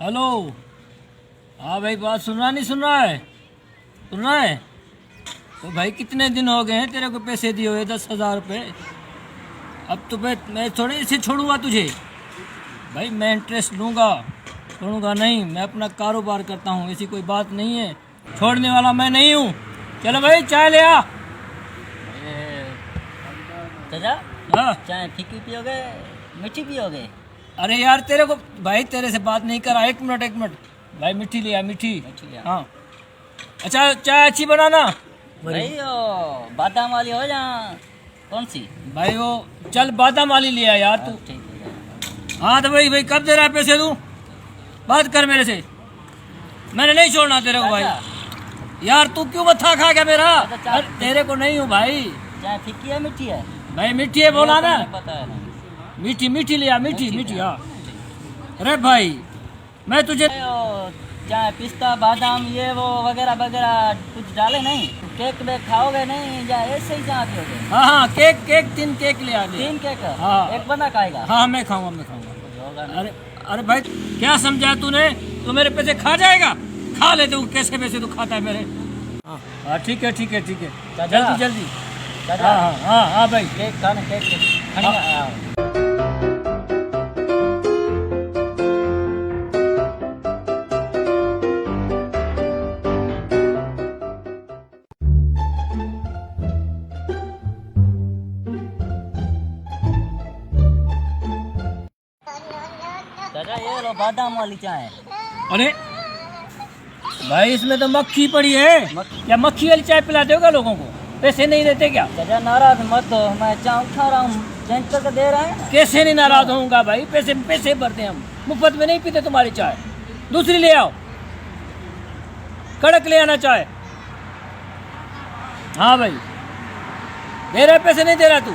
Hello. हाँ भाई, बात सुन रहा नहीं सुन रहा है? सुन रहा है? तो भाई कितने दिन हो गए हैं तेरे को पैसे दिए हुए 10,000 रुपये। अब तो मैं थोड़े इसे छोड़ूंगा तुझे। भाई मैं इंटरेस्ट लूँगा, छोड़ूंगा नहीं। मैं अपना कारोबार करता हूँ, ऐसी कोई बात नहीं है। छोड़ने वाला मैं नहीं हूँ। चलो भाई चाय ले आ। चाचा, हाँ चाय फीकी पियोगे मीठी पियोगे? अरे यार तेरे को भाई तेरे से बात नहीं करा। एक मिनट भाई, मीठी लिया मीठी। हाँ अच्छा, चाय अच्छी बनाना भाई वो बादाम वाली हो या कौन सी? भाई। वो चल बादाम वाली लिया यार तू। ठीक है। हाँ तो भाई कब दे रहा है पैसे तू? बात कर मेरे से, मैंने नहीं छोड़ना तेरे को भाई। यार तू क्यों मत्था खा गया मेरा? अरे तेरे को नहीं हूँ भाई। चाय फीकी है मीठी है? भाई मीठी है बोला ना। पता है ना। मीठी लिया मीठी। हाँ अरे भाई मैं तुझे चाय पिस्ता बादाम ये वो वगैरह कुछ डाले नहीं? केक वेक खाओगे नहीं या ऐसे ही चाय पियोगे? हाँ केक 3 केक ले आ दे। 3 केक? हाँ। एक बंदा खाएगा? हाँ मैं खाऊंगा। होगा ना। अरे भाई क्या समझा तूने? तू मेरे पैसे खा जाएगा? खा ले तू। कैसे पैसे तू खाता है मेरे? हाँ ठीक है। जल्दी। चाचा, हाँ भाई। केक खाने केक चाचा, ये लो बादाम वाली चाय। अरे भाई इसमें तो मक्खी पड़ी है। क्या मक्खी वाली चाय पिलाते होगा लोगों को? पैसे नहीं देते क्या? चाचा नाराज मत हो, मैं चाय उठा रहा हूँ, चेंज करके दे रहे हैं। कैसे नहीं नाराज होऊंगा भाई? पैसे भरते हैं हम, मुफ्त में नहीं पीते तुम्हारी चाय। दूसरी ले आओ, कड़क ले आना चाय। हाँ भाई दे रहा पैसे नहीं दे रहा तू?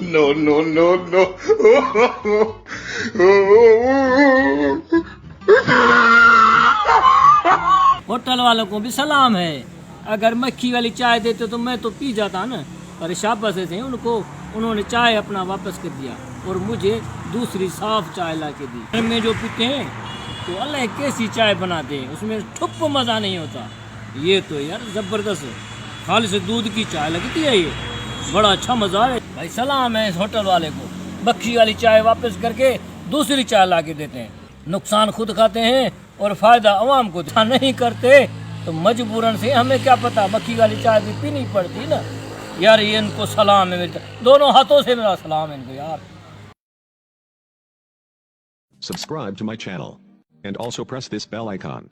No. होटल वालों को भी सलाम है। अगर मक्खी वाली चाय देते तो मैं तो पी जाता ना। पर शाबाश थे उनको, उन्होंने चाय अपना वापस कर दिया और मुझे दूसरी साफ चाय ला के दी। घर में जो पीते हैं तो अल्लाह कैसी चाय बनाते हैं, उसमें ठुप मज़ा नहीं होता। ये तो यार ज़बरदस्त है, खाली से दूध की चाय लगती है। ये बड़ा अच्छा मज़ा है भाई। सलाम है इस होटल वाले को, मक्खी वाली चाय वापस करके दूसरी चाय ला के देते हैं। नुकसान खुद खाते हैं और फ़ायदा आवाम को नहीं करते। तो मजबूरन से हमें क्या पता, मक्खी वाली चाय भी पीनी पड़ती ना यार। ये इनको सलाम है मेरे, दोनों हाथों से मेरा सलाम है इनको यार। Subscribe to my channel and also press this bell icon.